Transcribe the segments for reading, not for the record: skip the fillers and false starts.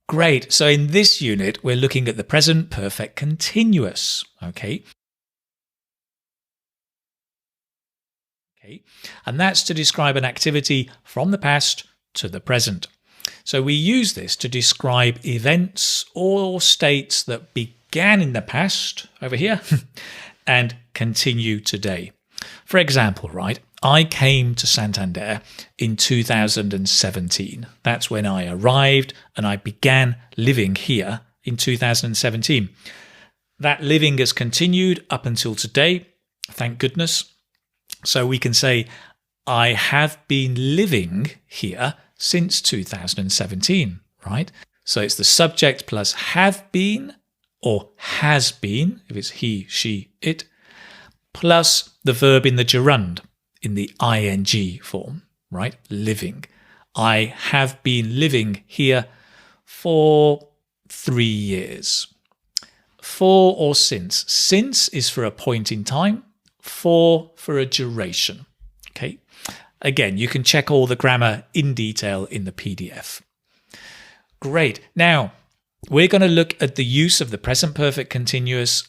Great. So in this unit, we're looking at the present perfect continuous. Okay. And that's to describe an activity from the past to the present. So we use this to describe events or states that began in the past, over here, and continue today. For example, right, I came to Santander in 2017. That's when I arrived and I began living here in 2017. That living has continued up until today, thank goodness. So we can say, I have been living here since 2017, right? So it's the subject plus have been or has been, if it's he, she, it, plus the verb in the gerund, in the ing form, right? Living. I have been living here for 3 years. For or since. Since is for a point in time. For a duration. Okay. Again, you can check all the grammar in detail in the PDF. Great. Now, we're going to look at the use of the present perfect continuous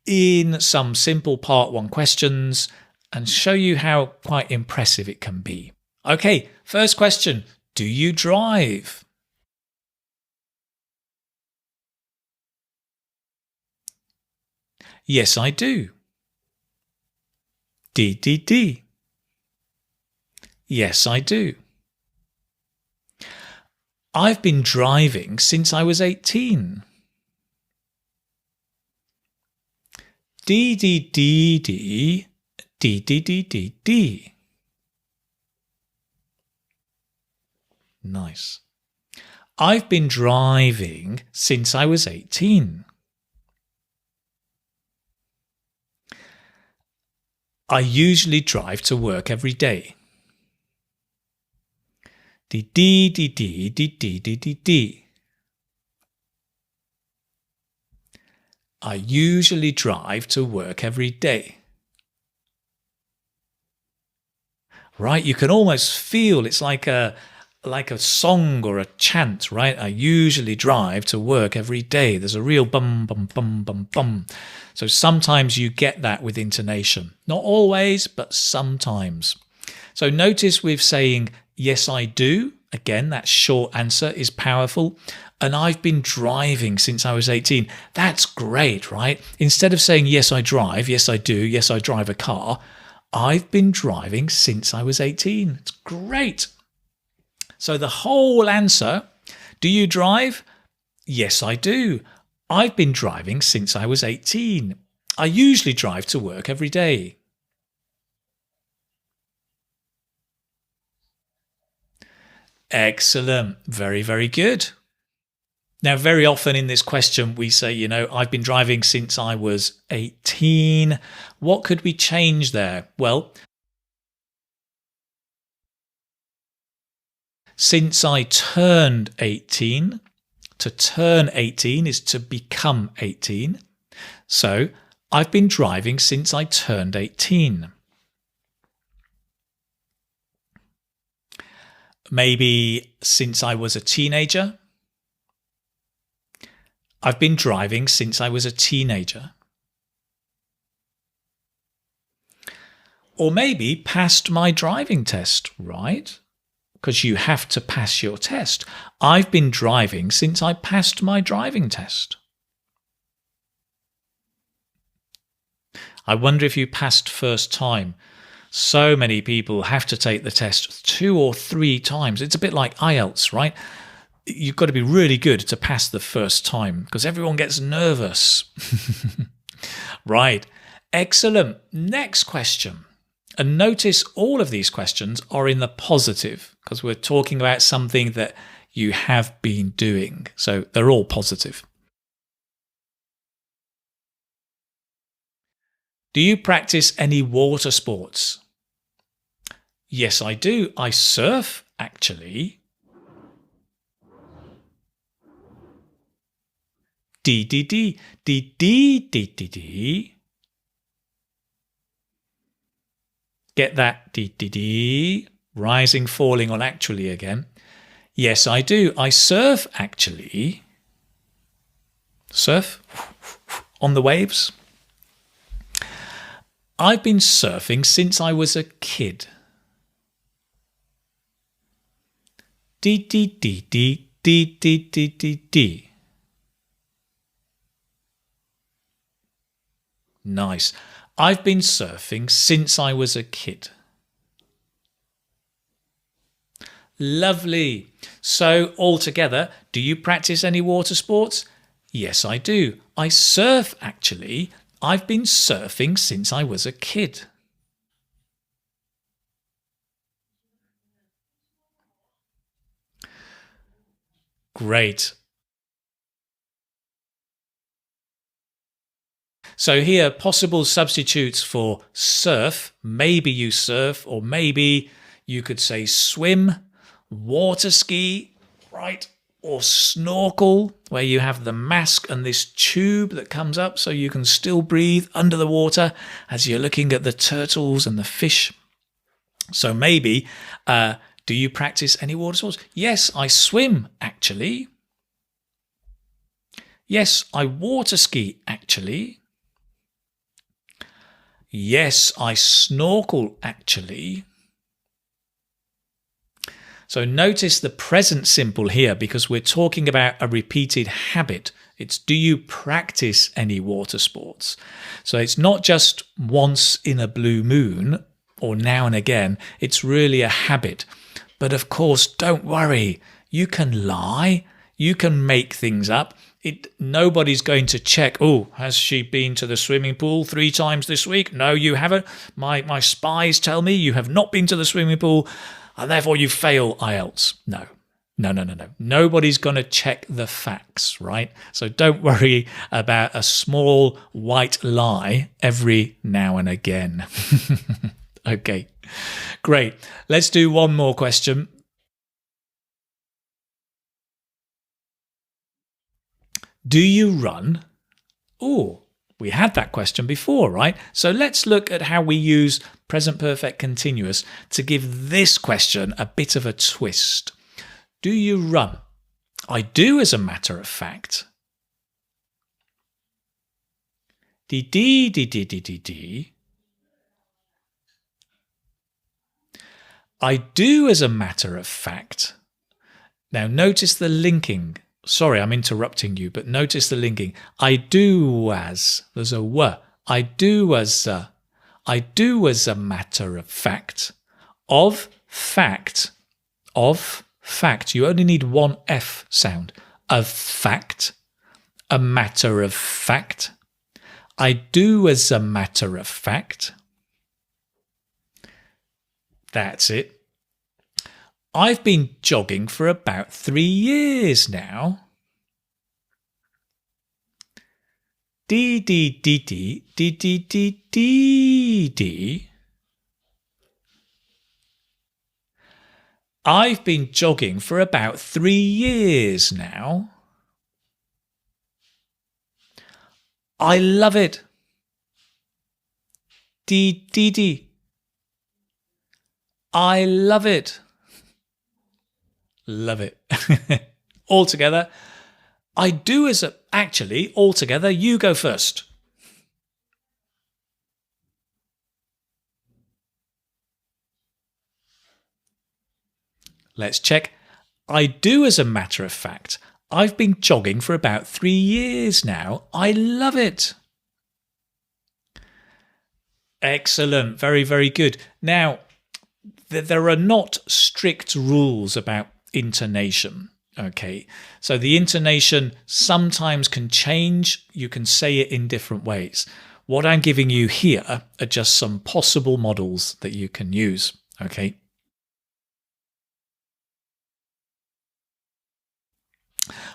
in some simple part 1 questions and show you how quite impressive it can be. Okay, first question. Do you drive? Yes, I do. D. Yes, I do. I've been driving since I was 18. D. Nice. I've been driving since I was 18. I usually drive to work every day. D. I usually drive to work every day. Right, you can almost feel it's like a song or a chant, right? I usually drive to work every day. There's a real bum, bum, bum, bum, bum. So sometimes you get that with intonation. Not always, but sometimes. So notice we're saying, yes, I do. Again, that short answer is powerful. And I've been driving since I was 18. That's great, right? Instead of saying, yes, I drive, yes, I do, yes, I drive a car, I've been driving since I was 18. It's great. So the whole answer, do you drive? Yes, I do. I've been driving since I was 18. I usually drive to work every day. Excellent. Very, very good. Now, very often in this question, we say, I've been driving since I was 18. What could we change there? Well, since I turned 18, to turn 18 is to become 18. So I've been driving since I turned 18. Maybe since I was a teenager. I've been driving since I was a teenager. Or maybe passed my driving test, right? Because you have to pass your test. I've been driving since I passed my driving test. I wonder if you passed first time. So many people have to take the test 2 or 3 times. It's a bit like IELTS, right? You've got to be really good to pass the first time because everyone gets nervous. Right. Excellent. Next question. And notice all of these questions are in the positive because we're talking about something that you have been doing. So they're all positive. Do you practice any water sports? Yes, I do. I surf, actually. D. Get that D. Rising, falling on actually again. Yes, I do. I surf, actually. Surf on the waves. I've been surfing since I was a kid. D, D, D, D, D, D, D, D, D. Nice. I've been surfing since I was a kid. Lovely. So altogether, do you practice any water sports? Yes, I do. I surf, actually. I've been surfing since I was a kid. Great. So here, possible substitutes for surf. Maybe you surf, or maybe you could say swim, water ski, right? Or snorkel, where you have the mask and this tube that comes up so you can still breathe under the water as you're looking at the turtles and the fish. So maybe, do you practice any water sports? Yes, I swim, actually. Yes, I water ski, actually. Yes, I snorkel, actually. So notice the present simple here because we're talking about a repeated habit. It's do you practice any water sports? So it's not just once in a blue moon or now and again. It's really a habit. But of course, don't worry. You can lie. You can make things up. Nobody's going to check, oh, has she been to the swimming pool 3 times this week? No, you haven't. My spies tell me you have not been to the swimming pool and therefore you fail IELTS. No. Nobody's going to check the facts, right? So don't worry about a small white lie every now and again. Okay, great. Let's do one more question. Do you run? Oh, we had that question before, right? So let's look at how we use present perfect continuous to give this question a bit of a twist. Do you run? I do, as a matter of fact. Dee dee dee dee dee dee dee. I do, as a matter of fact. Now notice the linking. Sorry, I'm interrupting you, but notice the linking. I do as. There's a w. I do as a matter of fact. Of fact. Of fact. You only need one F sound. Of fact. A matter of fact. I do as a matter of fact. That's it. I've been jogging for about 3 years now. Dee dee dee dee dee dee dee dee dee. I've been jogging for about 3 years now. I love it. Dee dee dee. I love it. Love it. Altogether, I do as a... Actually, altogether, you go first. Let's check. I do, as a matter of fact. I've been jogging for about 3 years now. I love it. Excellent. Very, very good. Now, there are not strict rules about intonation. Okay, so the intonation sometimes can change. You can say it in different ways. What I'm giving you here are just some possible models that you can use. Okay.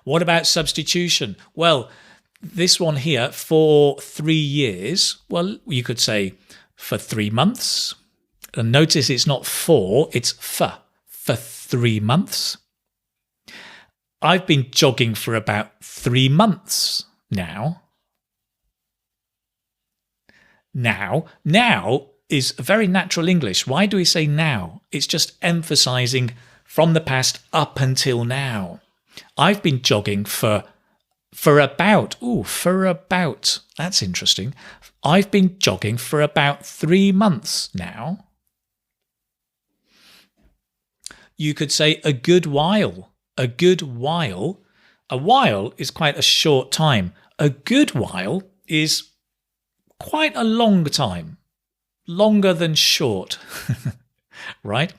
What about substitution? Well, this one here, for 3 years, well, you could say for 3 months. And notice it's not for, it's for 3 months. I've been jogging for about 3 months now. Now is very natural English. Why do we say now? It's just emphasizing from the past up until now. I've been jogging for about, that's interesting. I've been jogging for about 3 months now. You could say a good while. A good while. A while is quite a short time. A good while is quite a long time. Longer than short. Right?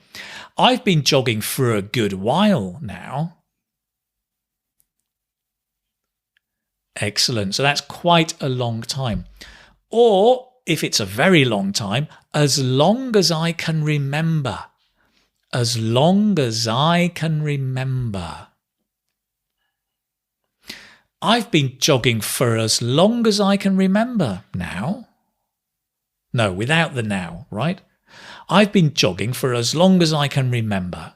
I've been jogging for a good while now. Excellent. So that's quite a long time. Or if it's a very long time, as long as I can remember. As long as I can remember. I've been jogging for as long as I can remember now. No, without the now, right? I've been jogging for as long as I can remember.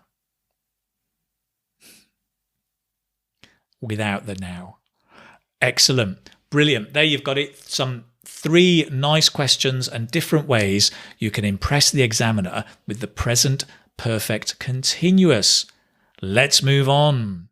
Without the now. Excellent. Brilliant. There you've got it. Some 3 nice questions and different ways you can impress the examiner with the present perfect continuous. Let's move on.